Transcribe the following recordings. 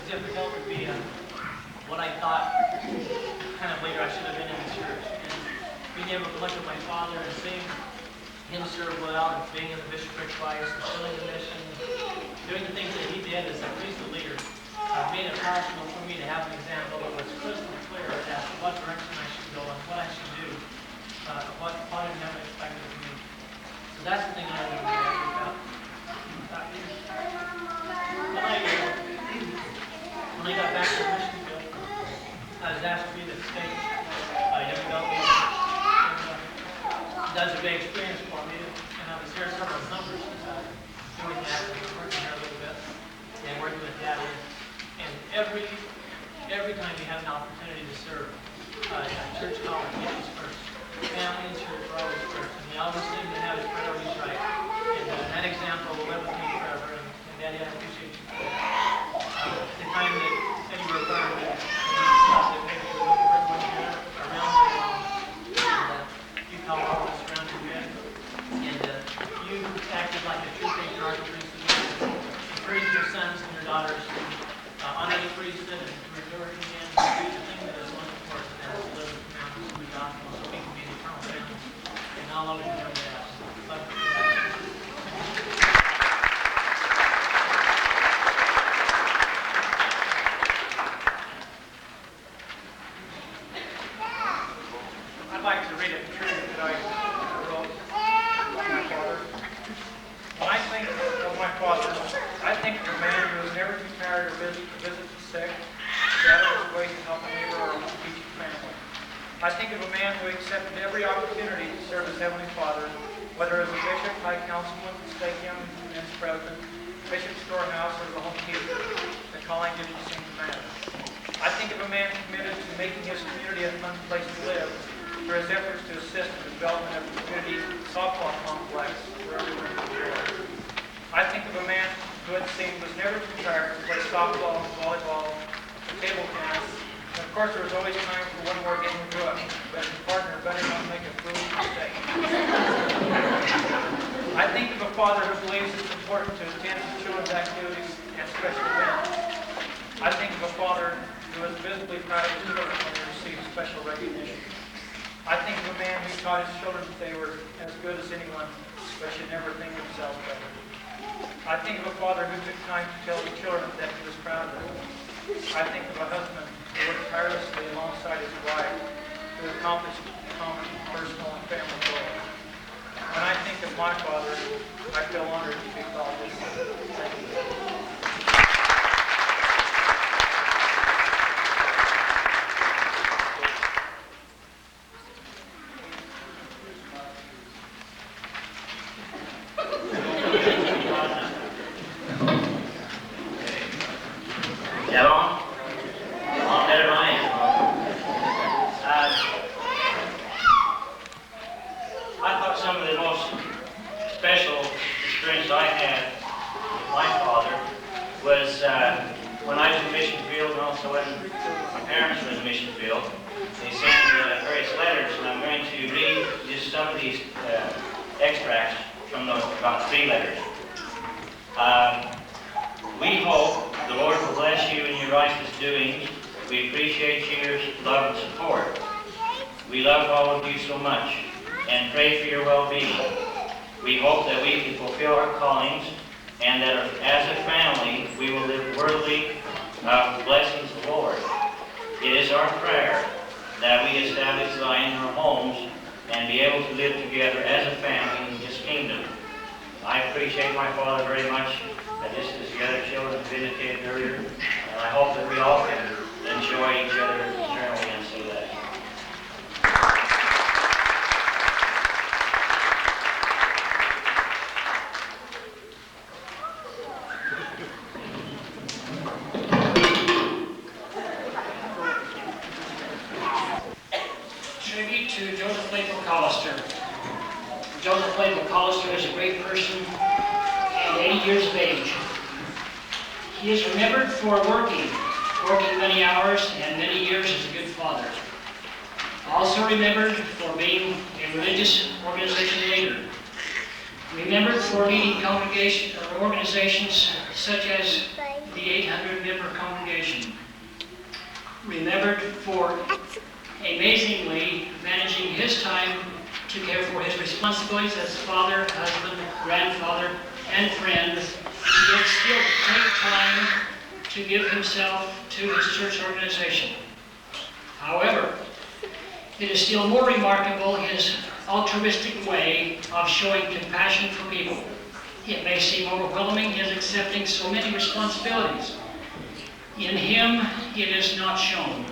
difficult would be what I thought kind of later I should have been in the church. And being able to look at my father and seeing him serve well and being in the bishopric twice and filling the mission, doing the things that he did as a priesthood leader, made it possible for me to have an example that was crystal clear as to what direction I should go and what I should do, what I never expected of me. So that's the thing I really happy about. When I got back to the mission field, I was asked to be the state young adult leader. That's a big experience for me, and I was here several summers doing that, working here a little bit, and working with Dad. And every time you have an opportunity to serve, church college is first. Family and church are always first, and they always seem to have his priorities right. And that example will live with me forever. And Daddy, I appreciate you for that. The time that you were burned, and you thought that maybe you were looking for everyone here around you, and you held all this around your bed, and you acted like a true patriarchal priesthood, encouraged your sons and your daughters to honor the priesthood and to revere him and to do the thing that is most important, and that is to live the commandments of the gospel so we can be the eternal family. And I'll always remember that. Love you. I'd like to read a tribute that I wrote about my father. When I think of my father, I think of a man who was never too tired to visit the sick, to gather his ways to help a neighbor or to teach a family. I think of a man who accepted every opportunity to serve his Heavenly Father, whether as a bishop, high councilman, stake young men's president, bishop's storehouse, or the home teacher. The calling didn't seem to matter. I think of a man committed to making his community a fun place to live, for his efforts to assist in the development of the community softball complex where everyone could enjoy. I think of a man who it seemed was never too tired to play softball, volleyball, table tennis, and of course there was always time for one more game of rook, but his partner better not make a foolish mistake. I think of a father who believes it's important to attend his children's activities and special events. I think of a father who is visibly proud of his children when they receive special recognition. I think of a man who taught his children that they were as good as anyone, but should never think themselves better. I think of a father who took time to tell his children that he was proud of them. I think of a husband who worked tirelessly alongside his wife to accomplish common personal and family goals. When I think of my father, I feel honored to be called this. Thank you. We hope the Lord will bless you in your righteous doings. We appreciate your love and support. We love all of you so much and pray for your well-being. We hope that we can fulfill our callings and that as a family we will live worthy of the blessings of the Lord. It is our prayer that we establish thy in our homes and be able to live together as a family in his kingdom. I appreciate my father very much, just as the other children have indicated earlier, and I hope that we all can enjoy each other eternally and see that. Tribute to Joseph Callister. Joseph Callister is a great person and 80 years of age. He is remembered for working many hours and many years as a good father. Also remembered for being a religious organization leader. Remembered for leading congregation or organizations such as the 800-member congregation. Remembered for amazingly managing his time to care for his responsibilities as father, husband, grandfather, and friend, yet still take time to give himself to his church organization. However, it is still more remarkable his altruistic way of showing compassion for people. It may seem overwhelming, his accepting so many responsibilities. In him, it is not shown.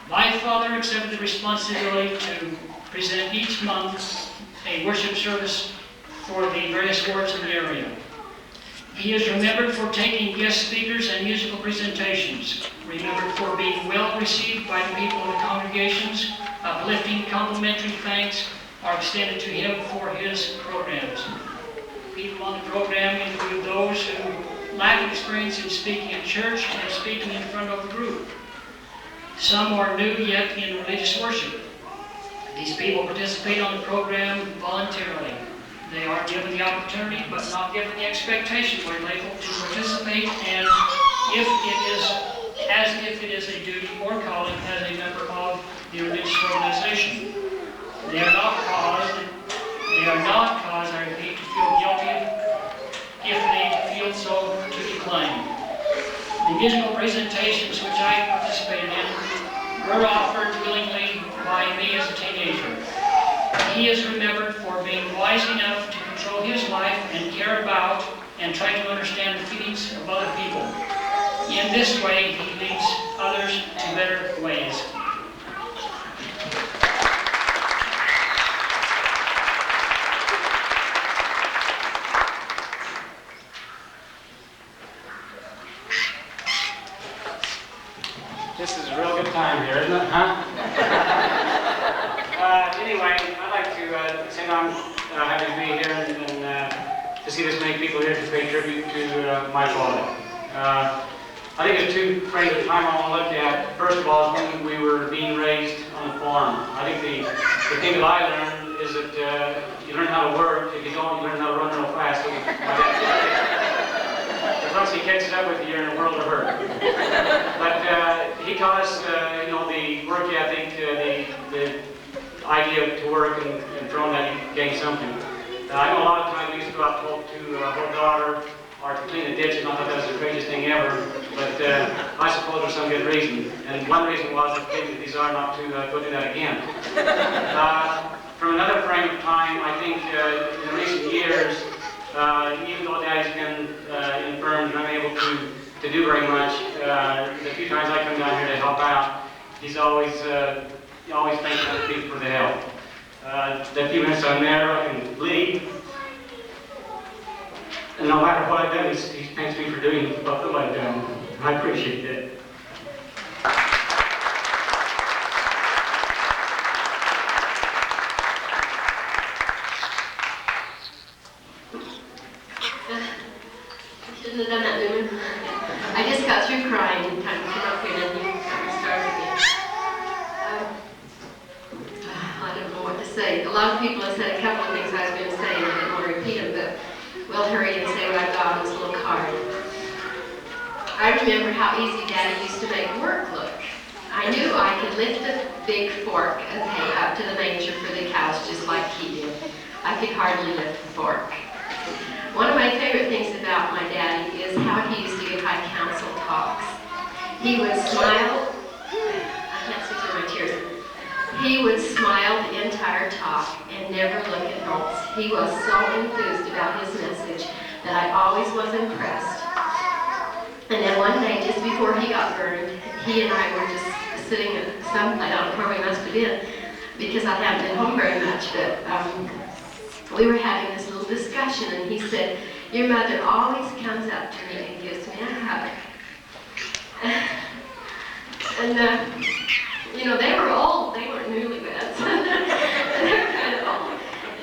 My father accepted the responsibility to present each month a worship service for the various wards in the area. He is remembered for taking guest speakers and musical presentations, remembered for being well received by the people in the congregations. Uplifting, complimentary thanks are extended to him for his programs. People on the program include those who lack experience in speaking at church and speaking in front of a group. Some are new yet in religious worship. These people participate on the program voluntarily. They are given the opportunity, but not given the expectation when able to participate, and as if it is a duty or calling as a member of the religious organization. They are not caused, I repeat, to feel guilty if they feel so to decline. The musical presentations which I participated in were offered willingly by me as a teenager. He is remembered for being wise enough to control his life and care about and try to understand the feelings of other people. In this way, he leads others to better ways. This is a real good time here, isn't it, huh? Anyway, I'd like to say I'm happy to be here and to see this many people here to pay tribute to my father. I think there's two frames of time I want to look at. First of all, is when we were being raised on the farm. I think the thing that I learned is that you learn how to work. If you don't, you learn how to run real fast. Because once he catches up with you, you're in a world of hurt. But he taught us, the work ethic, the idea to work, and from that you gain something. I know a lot of times we used to go out to hold water or to clean the ditches, and I thought that was the craziest thing ever. But I suppose there's some good reason. And one reason was that gave me the desire not to go do that again. From another frame of time, I think in recent years, even though Daddy's been infirmed and unable to do very much, the few times I come down here to help out, he's always thanking other people for the help. The few minutes I'm there, I can leave, and no matter what I've done, he thanks me for doing what I've done. I appreciate that. Shouldn't have done that, Neuman. I just got through crying in time to come up here and you got me started again. I don't know what to say. A lot of people have said a couple of things I was going to say and I didn't want to repeat them, but we'll hurry and say what I've got on this little card. I remember how easy Daddy used to make work look. I knew I could lift a big fork of hay up to the manger for the cows just like he did. I could hardly lift the fork. One of my favorite things about my daddy is how he used to give high council talks. He would smile, I can't see through my tears. He would smile the entire talk and never look at notes. He was so enthused about his message that I always was impressed. And then one day, just before he got burned, he and I were just sitting at some, I don't know where we must have been, because I haven't been home very much, but we were having this little discussion, and he said, "Your mother always comes up to me and gives me a hug." And, they were old. They weren't newlyweds. They were kind of old.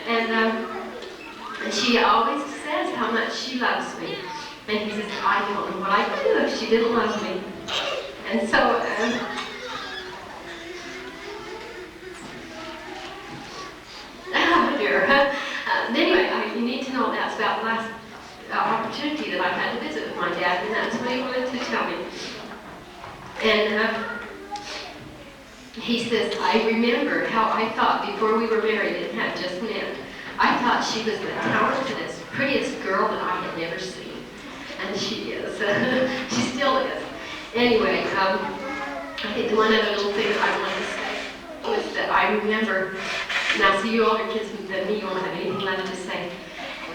And she always says how much she loves me. And he says, "I don't know what I could do if she didn't love me." And so, oh dear. Anyway, you need to know that's about the last opportunity that I had to visit with my dad, and that's what he wanted to tell me. And he says, I remember how I thought before we were married and had just met. I thought she was the talentedest, prettiest girl that I had never seen. And she is. She still is. Anyway, I think the one other little thing that I wanted to say was that I remember, now see you older kids than me, you won't have anything left to say.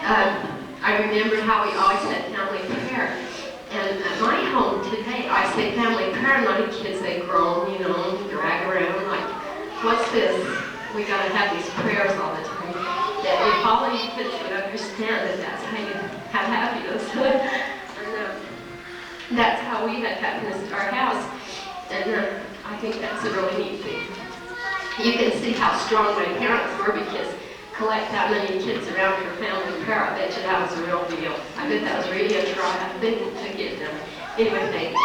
I remember how we always said family prayer. And at my home today, I say family prayer, and a lot of kids, they groan, you know, drag around like, what's this? We gotta have these prayers all the time. That if all of you kids would understand that that's how you have happiness. And that's how we had happiness at our house. And I think that's a really neat thing. You can see how strong my parents were because collect that many kids around your family prayer, I bet you that was a real deal. I bet that was really a try thing to get them. Anyway, thank you.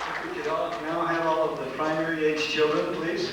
If we could all now have all of the primary age children, please.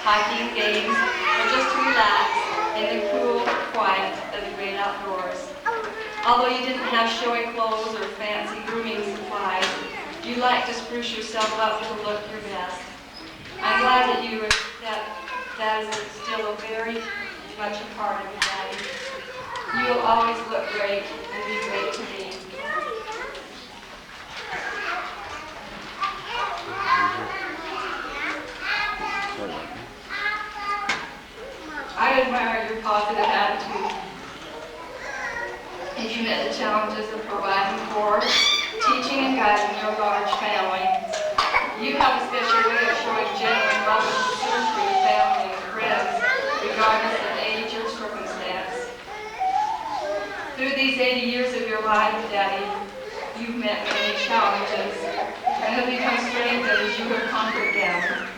hiking, games, or just to relax in the cool quiet of the great outdoors. Although you didn't have showy clothes or fancy grooming supplies, you liked to spruce yourself up to look your best. I'm glad that is still a very much a part of you, Daddy. You will always look great and be great to me. I admire your positive attitude as you met the challenges of providing for, teaching, and guiding your large family. You have a special way of showing genuine love and concern for your family and friends, regardless of age or circumstance. Through these 80 years of your life, Daddy, you've met many challenges and have become strengthened as you have conquered them.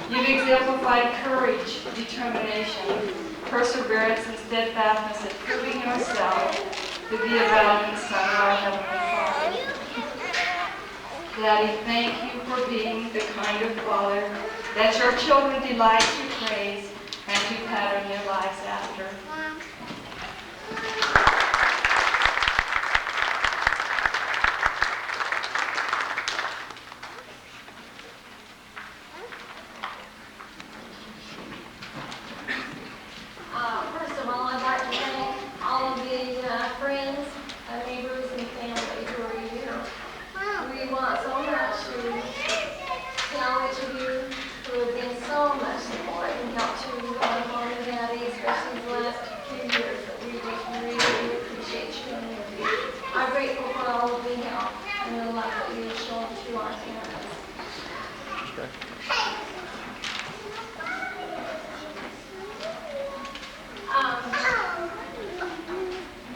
You've exemplified courage, determination, perseverance, and steadfastness in proving yourself to be a valiant son of our Heavenly Father. Daddy, thank you for being the kind of father that your children delight to praise and to pattern their lives after. First of all, I'd like to thank all of the friends, neighbors, and family who are here. We want so much to tell each of you who have been so much support and help to Mom and Daddy, especially the last few years, that we just really appreciate you and you are grateful for all of the help and the love that you have shown to our parents.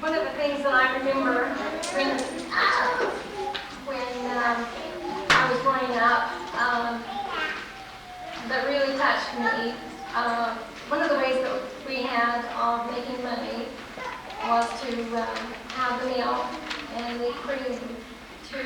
One of the things that I remember when I was growing up that really touched me, one of the ways that we had of making money was to have the milk and the cream to